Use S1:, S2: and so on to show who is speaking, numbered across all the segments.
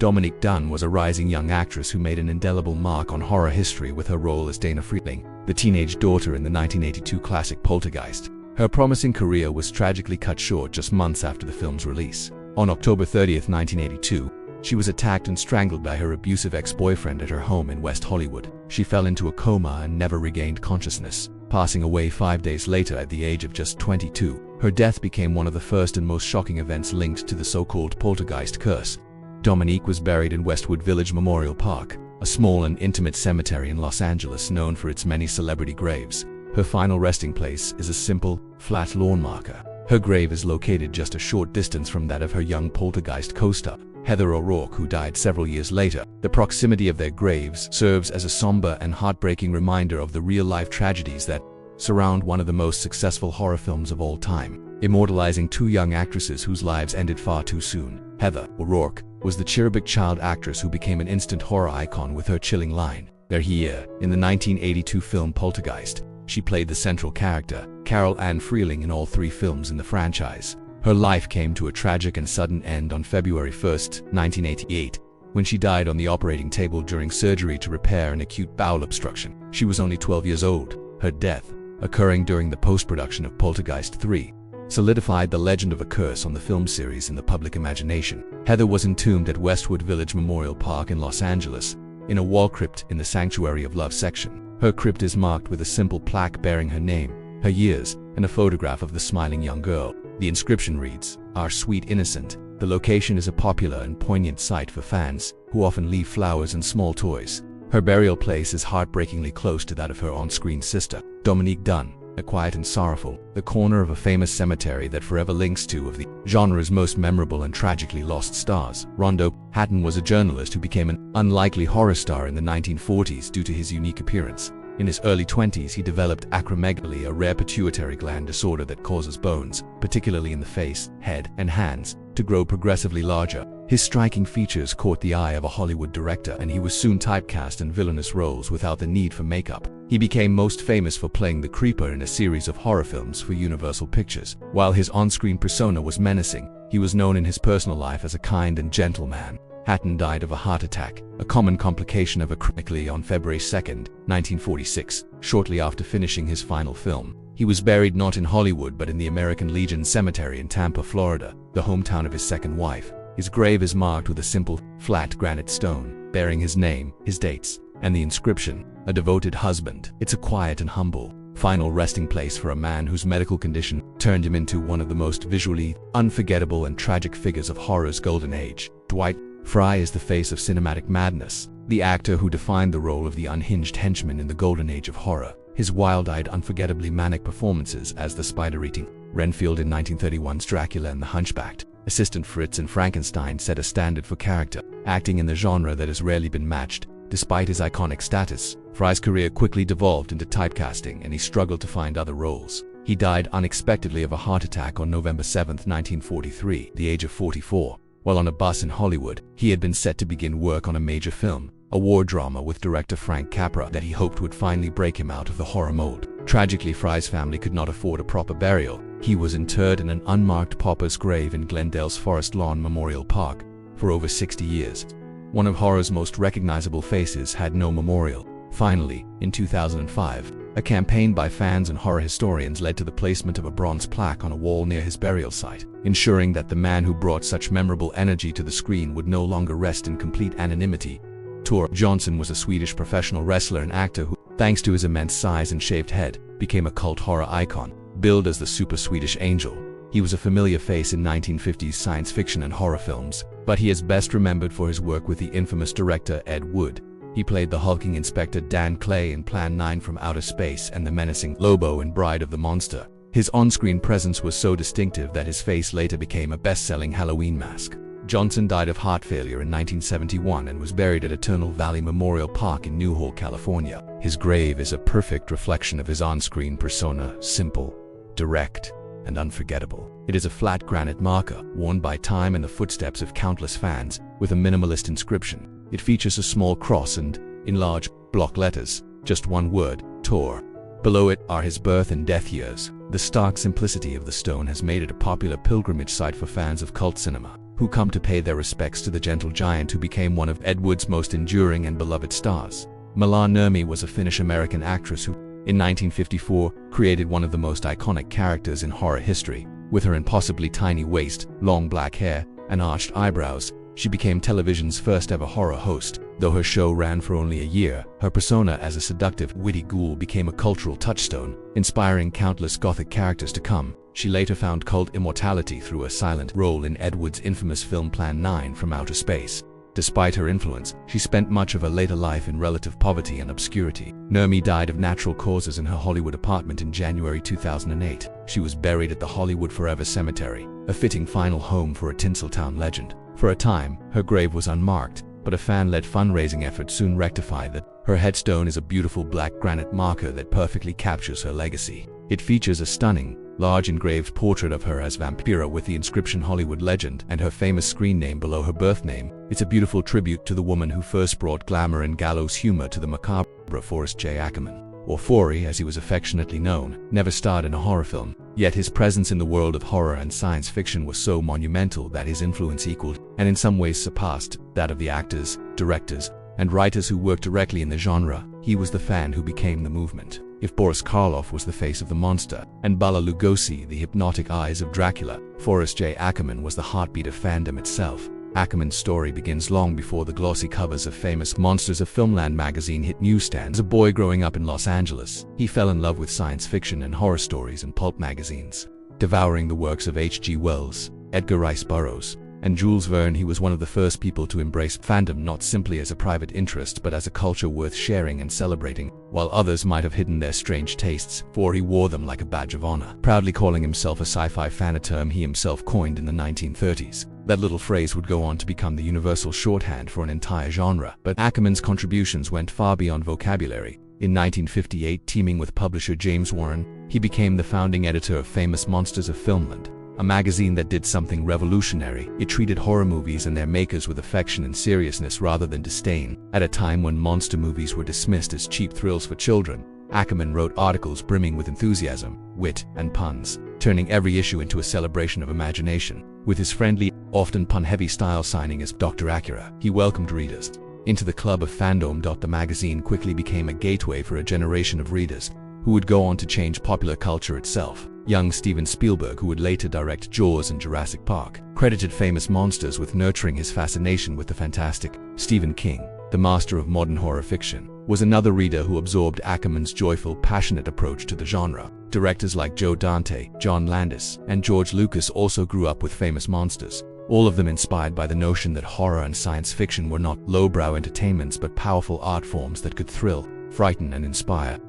S1: Dominique Dunne was a rising young actress who made an indelible mark on horror history with her role as Dana Freeling, the teenage daughter in the 1982 classic Poltergeist. Her promising career was tragically cut short just months after the film's release. On October 30, 1982, she was attacked and strangled by her abusive ex-boyfriend at her home in West Hollywood. She fell into a coma and never regained consciousness, passing away 5 days later at the age of just 22. Her death became one of the first and most shocking events linked to the so-called Poltergeist curse. Dominique was buried in Westwood Village Memorial Park, a small and intimate cemetery in Los Angeles known for its many celebrity graves. Her final resting place is a simple, flat lawn marker. Her grave is located just a short distance from that of her young Poltergeist co-star, Heather O'Rourke, who died several years later. The proximity of their graves serves as a somber and heartbreaking reminder of the real-life tragedies that surround one of the most successful horror films of all time, immortalizing two young actresses whose lives ended far too soon. Heather O'Rourke was the cherubic child actress who became an instant horror icon with her chilling line, "They're here." In the 1982 film Poltergeist, she played the central character, Carol Ann Freeling, in all 3 films in the franchise. Her life came to a tragic and sudden end on February 1, 1988, when she died on the operating table during surgery to repair an acute bowel obstruction. She was only 12 years old. Her death, occurring during the post-production of Poltergeist 3, solidified the legend of a curse on the film series in the public imagination. Heather was entombed at Westwood Village Memorial Park in Los Angeles, in a wall crypt in the Sanctuary of Love section. Her crypt is marked with a simple plaque bearing her name, her years, and a photograph of the smiling young girl. The inscription reads, "Our sweet innocent." The location is a popular and poignant sight for fans, who often leave flowers and small toys. Her burial place is heartbreakingly close to that of her on-screen sister, Dominique Dunne, a quiet and sorrowful, the corner of a famous cemetery that forever links two of the genre's most memorable and tragically lost stars. Rondo Hatton was a journalist who became an unlikely horror star in the 1940s due to his unique appearance. In his early 20s, he developed acromegaly, a rare pituitary gland disorder that causes bones, particularly in the face, head, and hands, to grow progressively larger. His striking features caught the eye of a Hollywood director, and he was soon typecast in villainous roles without the need for makeup. He became most famous for playing the Creeper in a series of horror films for Universal Pictures. While his on-screen persona was menacing, he was known in his personal life as a kind and gentle man. Hatton died of a heart attack, a common complication of acromegaly, on February 2, 1946, shortly after finishing his final film. He was buried not in Hollywood but in the American Legion Cemetery in Tampa, Florida, the hometown of his second wife. His grave is marked with a simple, flat granite stone, bearing his name, his dates, and the inscription, "A devoted husband." It's a quiet and humble, final resting place for a man whose medical condition turned him into one of the most visually unforgettable and tragic figures of horror's golden age. Dwight Frye is the face of cinematic madness, the actor who defined the role of the unhinged henchman in the golden age of horror. His wild-eyed, unforgettably manic performances as the spider-eating Renfield in 1931's Dracula and the Hunchbacked assistant Fritz in Frankenstein set a standard for character acting in the genre that has rarely been matched. Despite his iconic status, Frye's career quickly devolved into typecasting, and he struggled to find other roles. He died unexpectedly of a heart attack on November 7, 1943, at the age of 44. While on a bus in Hollywood, he had been set to begin work on a major film, a war drama with director Frank Capra that he hoped would finally break him out of the horror mold. Tragically, Frye's family could not afford a proper burial. He was interred in an unmarked pauper's grave in Glendale's Forest Lawn Memorial Park for over 60 years. One of horror's most recognizable faces had no memorial. Finally, in 2005, a campaign by fans and horror historians led to the placement of a bronze plaque on a wall near his burial site, ensuring that the man who brought such memorable energy to the screen would no longer rest in complete anonymity. Tor Johnson was a Swedish professional wrestler and actor who, thanks to his immense size and shaved head, became a cult horror icon. Billed as the Super Swedish Angel, he was a familiar face in 1950s science fiction and horror films, but he is best remembered for his work with the infamous director Ed Wood. He played the hulking Inspector Dan Clay in Plan 9 from Outer Space and the menacing Lobo in Bride of the Monster. His on-screen presence was so distinctive that his face later became a best-selling Halloween mask. Johnson died of heart failure in 1971 and was buried at Eternal Valley Memorial Park in Newhall, California. His grave is a perfect reflection of his on-screen persona, simple, direct, and unforgettable. It is a flat granite marker, worn by time and the footsteps of countless fans, with a minimalist inscription. It features a small cross and, in large, block letters, just one word, Tor. Below it are his birth and death years. The stark simplicity of the stone has made it a popular pilgrimage site for fans of cult cinema. who come to pay their respects to the gentle giant who became one of Edward's most enduring and beloved stars. Bela Lugosi was a Finnish-American actress who, in 1954, created one of the most iconic characters in horror history. With her impossibly tiny waist, long black hair, and arched eyebrows, she became television's first-ever horror host. Though her show ran for only a year, her persona as a seductive, witty ghoul became a cultural touchstone, inspiring countless Gothic characters to come. She later found cult immortality through a silent role in Edward's infamous film Plan 9 from Outer Space. Despite her influence, she spent much of her later life in relative poverty and obscurity. Lugosi died of natural causes in her Hollywood apartment in January 2008. She was buried at the Hollywood Forever Cemetery, a fitting final home for a Tinseltown legend. For a time, her grave was unmarked, but a fan-led fundraising effort soon rectified that. Her headstone is a beautiful black granite marker that perfectly captures her legacy. It features a stunning, large engraved portrait of her as Vampira with the inscription Hollywood Legend and her famous screen name below her birth name. It's a beautiful tribute to the woman who first brought glamour and gallows humor to the macabre. Forrest J. Ackerman, or Forry as he was affectionately known, never starred in a horror film, yet his presence in the world of horror and science fiction was so monumental that his influence equaled, and in some ways surpassed, that of the actors, directors, and writers who worked directly in the genre. He was the fan who became the movement. If Boris Karloff was the face of the monster, and Bela Lugosi the hypnotic eyes of Dracula, Forrest J. Ackerman was the heartbeat of fandom itself. Ackerman's story begins long before the glossy covers of famous Monsters of Filmland magazine hit newsstands. As a boy growing up in Los Angeles, he fell in love with science fiction and horror stories in pulp magazines. Devouring the works of H.G. Wells, Edgar Rice Burroughs, and Jules Verne, he was one of the first people to embrace fandom not simply as a private interest but as a culture worth sharing and celebrating. While others might have hidden their strange tastes, Forry wore them like a badge of honor, proudly calling himself a sci-fi fan, a term he himself coined in the 1930s. That little phrase would go on to become the universal shorthand for an entire genre, but Ackerman's contributions went far beyond vocabulary. In 1958, teaming with publisher James Warren, he became the founding editor of famous Monsters of Filmland, a magazine that did something revolutionary. It treated horror movies and their makers with affection and seriousness rather than disdain. At a time when monster movies were dismissed as cheap thrills for children, Ackerman wrote articles brimming with enthusiasm, wit, and puns, turning every issue into a celebration of imagination. With his friendly, often pun-heavy style signing as Dr. Acura, he welcomed readers into the club of fandom. The magazine quickly became a gateway for a generation of readers who would go on to change popular culture itself. Young Steven Spielberg, who would later direct Jaws and Jurassic Park, credited famous monsters with nurturing his fascination with the fantastic. Stephen King, the master of modern horror fiction, was another reader who absorbed Ackerman's joyful, passionate approach to the genre. Directors like Joe Dante, John Landis, and George Lucas also grew up with famous monsters, all of them inspired by the notion that horror and science fiction were not lowbrow entertainments but powerful art forms that could thrill, frighten, and inspire.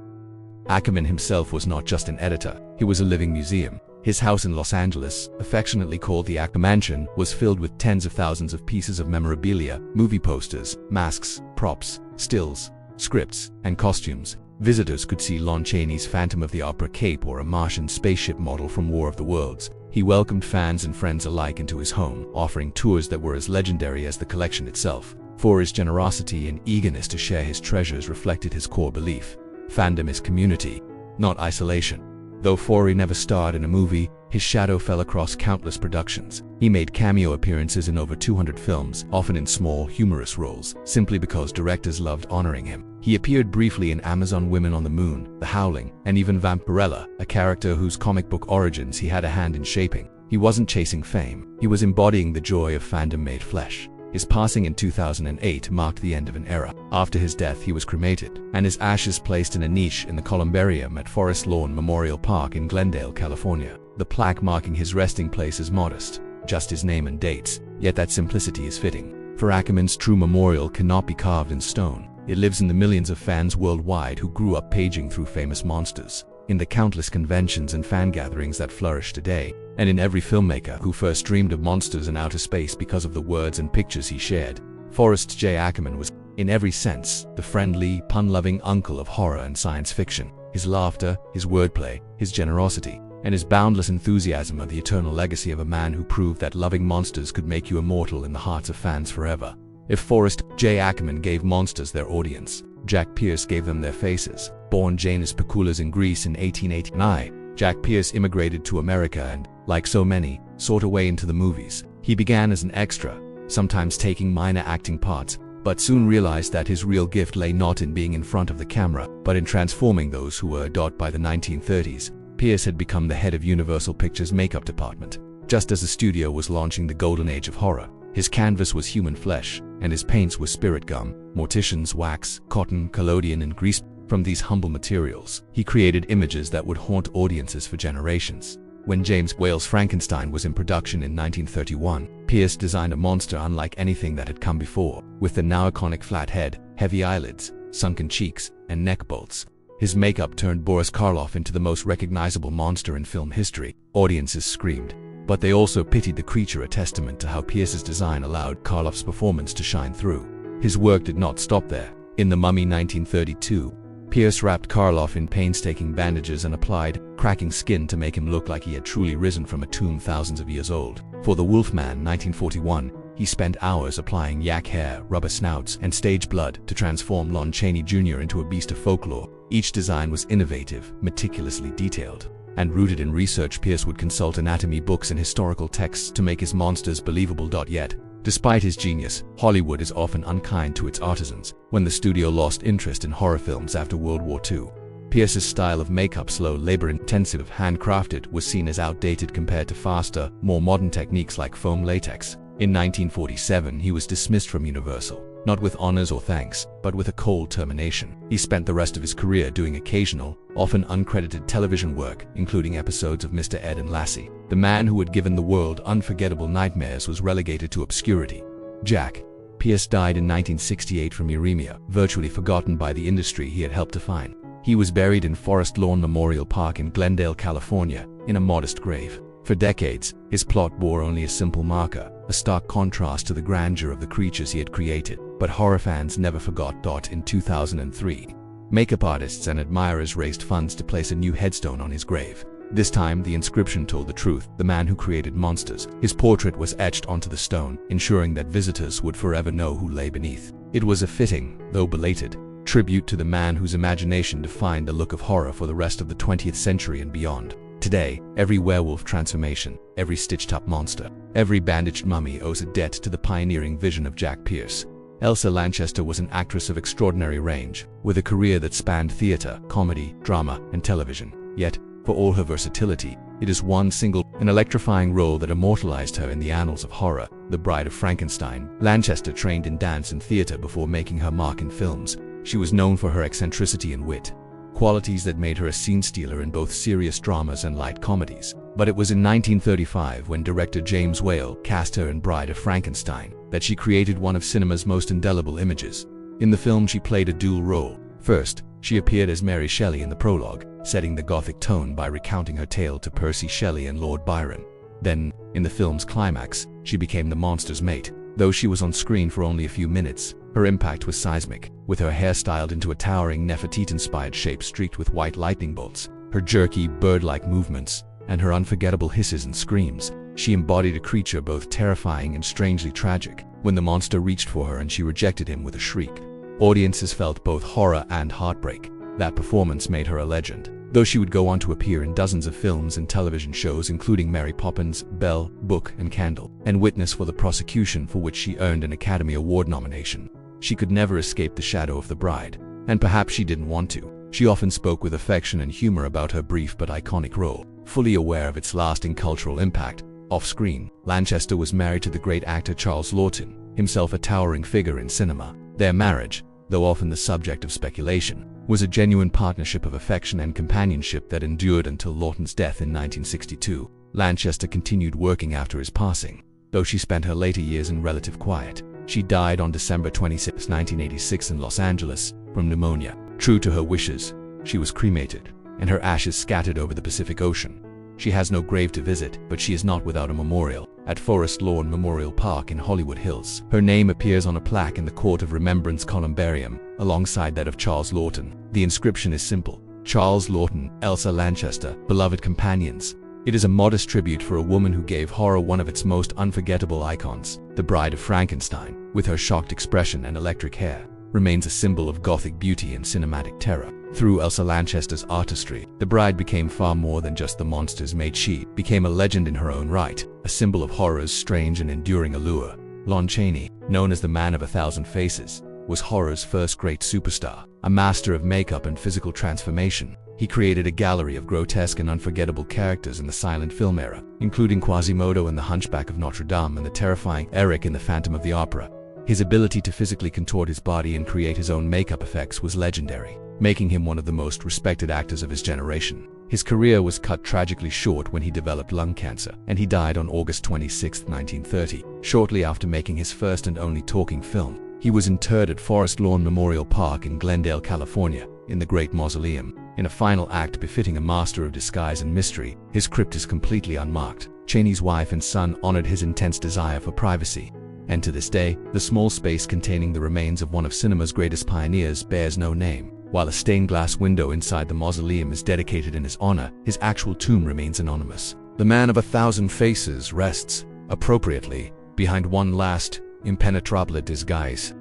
S1: Ackerman himself was not just an editor, he was a living museum. His house in Los Angeles, affectionately called the Acker Mansion, was filled with tens of thousands of pieces of memorabilia, movie posters, masks, props, stills, scripts, and costumes. Visitors could see Lon Chaney's Phantom of the Opera cape or a Martian spaceship model from War of the Worlds. He welcomed fans and friends alike into his home, offering tours that were as legendary as the collection itself. For his generosity and eagerness to share his treasures reflected his core belief: fandom is community, not isolation. Though Forry never starred in a movie, his shadow fell across countless productions. He made cameo appearances in over 200 films, often in small, humorous roles, simply because directors loved honoring him. He appeared briefly in Amazon Women on the Moon, The Howling, and even Vampirella, a character whose comic book origins he had a hand in shaping. He wasn't chasing fame, he was embodying the joy of fandom made flesh. His passing in 2008 marked the end of an era. After his death, he was cremated, and his ashes placed in a niche in the columbarium at Forest Lawn Memorial Park in Glendale, California. The plaque marking his resting place is modest, just his name and dates, yet that simplicity is fitting. For Ackerman's true memorial cannot be carved in stone. It lives in the millions of fans worldwide who grew up paging through famous monsters, in the countless conventions and fan gatherings that flourish today, and in every filmmaker who first dreamed of monsters in outer space because of the words and pictures he shared. Forrest J. Ackerman was, in every sense, the friendly, pun-loving uncle of horror and science fiction. His laughter, his wordplay, his generosity, and his boundless enthusiasm are the eternal legacy of a man who proved that loving monsters could make you immortal in the hearts of fans forever. If Forrest J. Ackerman gave monsters their audience, Jack Pierce gave them their faces. Born Janus Pekulas in Greece in 1889, Jack Pierce immigrated to America and, like so many, sought a way into the movies. He began as an extra, sometimes taking minor acting parts, but soon realized that his real gift lay not in being in front of the camera, but in transforming those who were adored. By the 1930s, Pierce had become the head of Universal Pictures' makeup department. Just as the studio was launching the golden age of horror, his canvas was human flesh, and his paints were spirit gum, mortician's wax, cotton, collodion, and grease. From these humble materials, he created images that would haunt audiences for generations. When James Whale's Frankenstein was in production in 1931, Pierce designed a monster unlike anything that had come before, with the now iconic flat head, heavy eyelids, sunken cheeks, and neck bolts. His makeup turned Boris Karloff into the most recognizable monster in film history. Audiences screamed, but they also pitied the creature, a testament to how Pierce's design allowed Karloff's performance to shine through. His work did not stop there. In The Mummy 1932, Pierce wrapped Karloff in painstaking bandages and applied cracking skin to make him look like he had truly risen from a tomb thousands of years old. For The Wolfman 1941, he spent hours applying yak hair, rubber snouts, and stage blood to transform Lon Chaney Sr. into a beast of folklore. Each design was innovative, meticulously detailed, and rooted in research. Pierce would consult anatomy books and historical texts to make his monsters believable. Yet, despite his genius, Hollywood is often unkind to its artisans. When the studio lost interest in horror films after World War II, Pierce's style of makeup, slow, labor-intensive, handcrafted, was seen as outdated compared to faster, more modern techniques like foam latex. In 1947, he was dismissed from Universal, not with honors or thanks, but with a cold termination. He spent the rest of his career doing occasional, often uncredited television work, including episodes of Mr. Ed and Lassie. The man who had given the world unforgettable nightmares was relegated to obscurity. Jack Pierce died in 1968 from uremia, virtually forgotten by the industry he had helped define. He was buried in Forest Lawn Memorial Park in Glendale, California, in a modest grave. For decades, his plot bore only a simple marker, a stark contrast to the grandeur of the creatures he had created. But horror fans never forgot. In 2003, makeup artists and admirers raised funds to place a new headstone on his grave. This time, the inscription told the truth: the man who created monsters. His portrait was etched onto the stone, ensuring that visitors would forever know who lay beneath. It was a fitting, though belated, tribute to the man whose imagination defined the look of horror for the rest of the 20th century and beyond. Today, every werewolf transformation, every stitched-up monster, every bandaged mummy owes a debt to the pioneering vision of Jack Pierce. Elsa Lanchester was an actress of extraordinary range, with a career that spanned theater, comedy, drama, and television. Yet, for all her versatility, it is one single, an electrifying role that immortalized her in the annals of horror: The Bride of Frankenstein. Lanchester trained in dance and theater before making her mark in films. She was known for her eccentricity and wit, qualities that made her a scene stealer in both serious dramas and light comedies. But it was in 1935, when director James Whale cast her in Bride of Frankenstein, that she created one of cinema's most indelible images. In the film, she played a dual role. First, she appeared as Mary Shelley in the prologue, setting the Gothic tone by recounting her tale to Percy Shelley and Lord Byron. Then, in the film's climax, she became the monster's mate. Though she was on screen for only a few minutes, her impact was seismic, with her hair styled into a towering Nefertiti-inspired shape streaked with white lightning bolts, her jerky, bird-like movements, and her unforgettable hisses and screams. She embodied a creature both terrifying and strangely tragic. When the monster reached for her and she rejected him with a shriek, audiences felt both horror and heartbreak. That performance made her a legend, though she would go on to appear in dozens of films and television shows, including Mary Poppins, Belle, Book and Candle, and witness for the prosecution, for which she earned an Academy Award nomination. She could never escape the shadow of the bride, and perhaps she didn't want to. She often spoke with affection and humor about her brief but iconic role, fully aware of its lasting cultural impact. Off-screen, Lanchester was married to the great actor Charles Laughton, himself a towering figure in cinema. Their marriage, though often the subject of speculation, was a genuine partnership of affection and companionship that endured until Laughton's death in 1962. Lanchester continued working after his passing, though she spent her later years in relative quiet. She died on December 26, 1986 in Los Angeles, from pneumonia. True to her wishes, she was cremated, and her ashes scattered over the Pacific Ocean. She has no grave to visit, but she is not without a memorial at Forest Lawn Memorial Park in Hollywood Hills. Her name appears on a plaque in the Court of Remembrance columbarium, alongside that of Charles Laughton. The inscription is simple: Charles Laughton, Elsa Lanchester, beloved companions. It is a modest tribute for a woman who gave horror one of its most unforgettable icons. The Bride of Frankenstein, with her shocked expression and electric hair, remains a symbol of Gothic beauty and cinematic terror. Through Elsa Lanchester's artistry, the bride became far more than just the monsters made. She became a legend in her own right, a symbol of horror's strange and enduring allure. Lon Chaney, known as the Man of 1,000 Faces, was horror's first great superstar, a master of makeup and physical transformation. He created a gallery of grotesque and unforgettable characters in the silent film era, including Quasimodo in The Hunchback of Notre Dame and the terrifying Eric in The Phantom of the Opera. His ability to physically contort his body and create his own makeup effects was legendary, making him one of the most respected actors of his generation. His career was cut tragically short when he developed lung cancer, and he died on August 26, 1930, shortly after making his first and only talking film. He was interred at Forest Lawn Memorial Park in Glendale, California, in the Great Mausoleum. In a final act befitting a master of disguise and mystery, his crypt is completely unmarked. Chaney's wife and son honored his intense desire for privacy, and to this day, the small space containing the remains of one of cinema's greatest pioneers bears no name. While a stained glass window inside the mausoleum is dedicated in his honor, his actual tomb remains anonymous. The Man of 1,000 Faces rests, appropriately, behind one last, impenetrable disguise.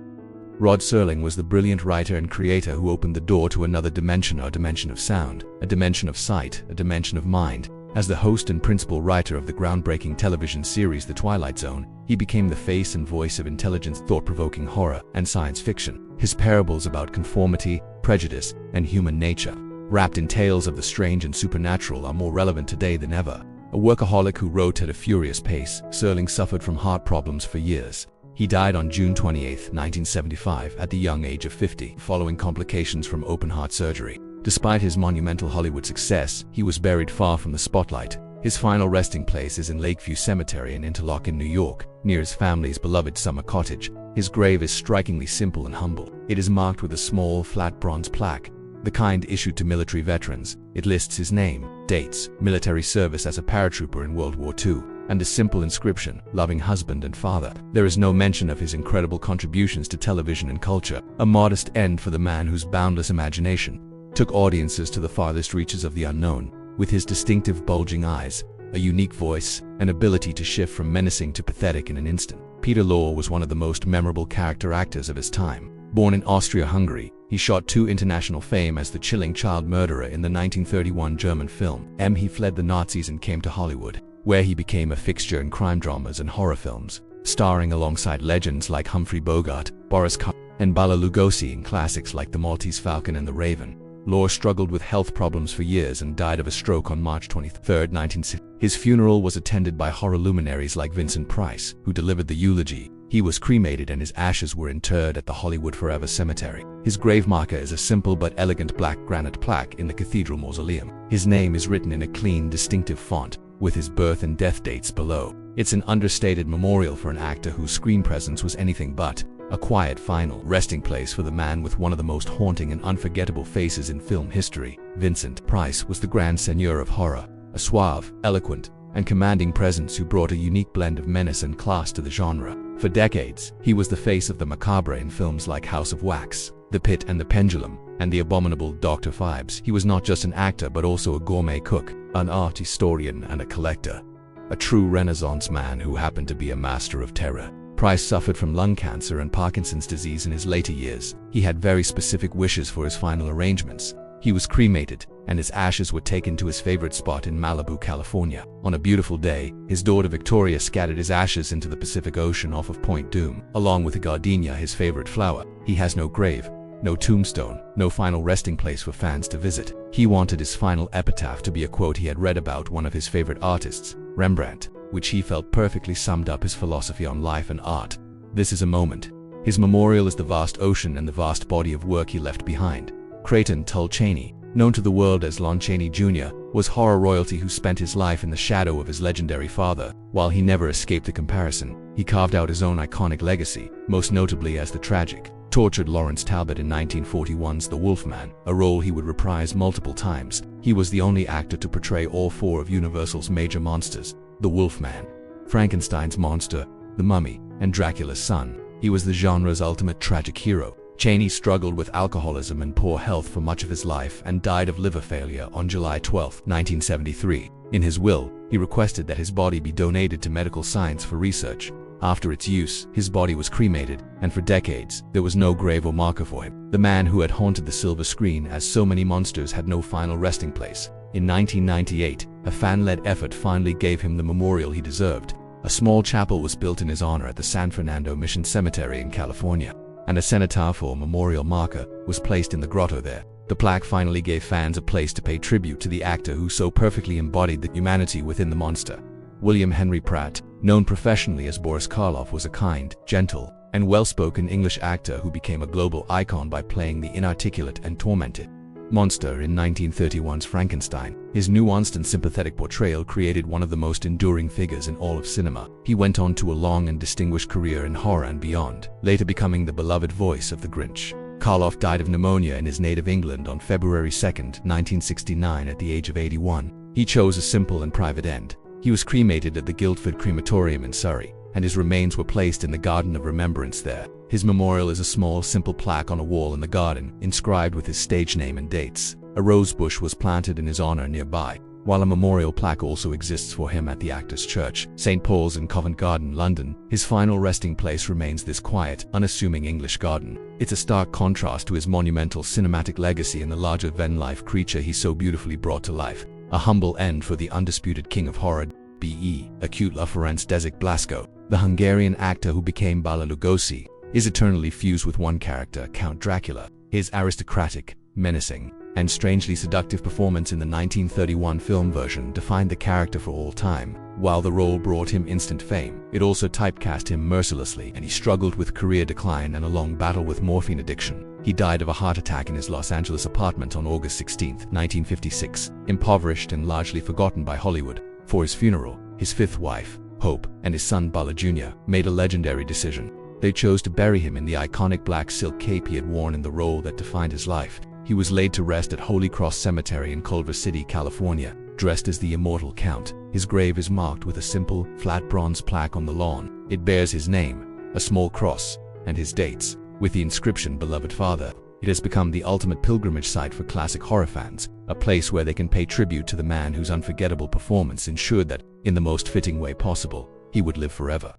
S1: Rod Serling was the brilliant writer and creator who opened the door to another dimension, a dimension of sound, a dimension of sight, a dimension of mind. As the host and principal writer of the groundbreaking television series The Twilight Zone, he became the face and voice of intelligent, thought-provoking horror and science fiction. His parables about conformity, prejudice, and human nature, wrapped in tales of the strange and supernatural, are more relevant today than ever. A workaholic who wrote at a furious pace, Serling suffered from heart problems for years. He died on June 28, 1975, at the young age of 50, following complications from open-heart surgery. Despite his monumental Hollywood success, he was buried far from the spotlight. His final resting place is in Lakeview Cemetery in Interlochen, New York, near his family's beloved summer cottage. His grave is strikingly simple and humble. It is marked with a small, flat bronze plaque, the kind issued to military veterans. It lists his name, dates, military service as a paratrooper in World War II, and a simple inscription, loving husband and father. There is no mention of his incredible contributions to television and culture, a modest end for the man whose boundless imagination took audiences to the farthest reaches of the unknown. With his distinctive bulging eyes, a unique voice, and ability to shift from menacing to pathetic in an instant, Peter Lorre was one of the most memorable character actors of his time. Born in Austria-Hungary, he shot to international fame as the chilling child murderer in the 1931 German film M. He fled the Nazis and came to Hollywood, where he became a fixture in crime dramas and horror films, starring alongside legends like Humphrey Bogart, Boris Karloff, and Bela Lugosi in classics like The Maltese Falcon and The Raven. Lorre struggled with health problems for years and died of a stroke on March 23, 1960. His funeral was attended by horror luminaries like Vincent Price, who delivered the eulogy. He was cremated and his ashes were interred at the Hollywood Forever Cemetery. His grave marker is a simple but elegant black granite plaque in the cathedral mausoleum. His name is written in a clean, distinctive font, with his birth and death dates below. It's an understated memorial for an actor whose screen presence was anything but a quiet final resting place for the man with one of the most haunting and unforgettable faces in film history. Vincent Price was the grand seigneur of horror, a suave, eloquent, and commanding presence who brought a unique blend of menace and class to the genre. For decades, he was the face of the macabre in films like House of Wax, The Pit and the Pendulum, and the abominable Dr. Phibes. He was not just an actor but also a gourmet cook, an art historian, and a collector. A true Renaissance man who happened to be a master of terror. Price suffered from lung cancer and Parkinson's disease in his later years. He had very specific wishes for his final arrangements. He was cremated, and his ashes were taken to his favorite spot in Malibu, California. On a beautiful day, his daughter Victoria scattered his ashes into the Pacific Ocean off of Point Dume, along with the gardenia, his favorite flower. He has no grave, no tombstone, no final resting place for fans to visit. He wanted his final epitaph to be a quote he had read about one of his favorite artists, Rembrandt, which he felt perfectly summed up his philosophy on life and art. This is a moment. His memorial is the vast ocean and the vast body of work he left behind. Creighton Tull Chaney, known to the world as Lon Chaney Sr., was horror royalty who spent his life in the shadow of his legendary father. While he never escaped the comparison, he carved out his own iconic legacy, most notably as the tragic, tortured Lawrence Talbot in 1941's The Wolfman, a role he would reprise multiple times. He was the only actor to portray all four of Universal's major monsters: the Wolfman, Frankenstein's monster, the Mummy, and Dracula's son. He was the genre's ultimate tragic hero. Chaney struggled with alcoholism and poor health for much of his life and died of liver failure on July 12, 1973. In his will, he requested that his body be donated to medical science for research. After its use, his body was cremated, and for decades, there was no grave or marker for him. The man who had haunted the silver screen as so many monsters had no final resting place. In 1998, a fan-led effort finally gave him the memorial he deserved. A small chapel was built in his honor at the San Fernando Mission Cemetery in California, and a cenotaph or memorial marker was placed in the grotto there. The plaque finally gave fans a place to pay tribute to the actor who so perfectly embodied the humanity within the monster. William Henry Pratt, known professionally as Boris Karloff, was a kind, gentle, and well-spoken English actor who became a global icon by playing the inarticulate and tormented monster in 1931's Frankenstein. His nuanced and sympathetic portrayal created one of the most enduring figures in all of cinema. He went on to a long and distinguished career in horror and beyond, later becoming the beloved voice of the Grinch. Karloff died of pneumonia in his native England on February 2, 1969 at the age of 81. He chose a simple and private end. He was cremated at the Guildford Crematorium in Surrey, and his remains were placed in the Garden of Remembrance there. His memorial is a small, simple plaque on a wall in the garden, inscribed with his stage name and dates. A rose bush was planted in his honor nearby, while a memorial plaque also exists for him at the Actors' Church, St. Paul's in Covent Garden, London. His final resting place remains this quiet, unassuming English garden. It's a stark contrast to his monumental cinematic legacy and the larger-than-life creature he so beautifully brought to life. A humble end for the undisputed king of horror, B.E. acute La Ferenc Desik Blasco. The Hungarian actor who became Bela Lugosi is eternally fused with one character, Count Dracula. His aristocratic, menacing, and strangely seductive performance in the 1931 film version defined the character for all time. While the role brought him instant fame, it also typecast him mercilessly, and he struggled with career decline and a long battle with morphine addiction. He died of a heart attack in his Los Angeles apartment on August 16, 1956, impoverished and largely forgotten by Hollywood. For his funeral, his fifth wife, Hope, and his son Bala Jr. made a legendary decision. They chose to bury him in the iconic black silk cape he had worn in the role that defined his life. He was laid to rest at Holy Cross Cemetery in Culver City, California, dressed as the immortal Count. His grave is marked with a simple, flat bronze plaque on the lawn. It bears his name, a small cross, and his dates, with the inscription "Beloved Father." It has become the ultimate pilgrimage site for classic horror fans, a place where they can pay tribute to the man whose unforgettable performance ensured that, in the most fitting way possible, he would live forever.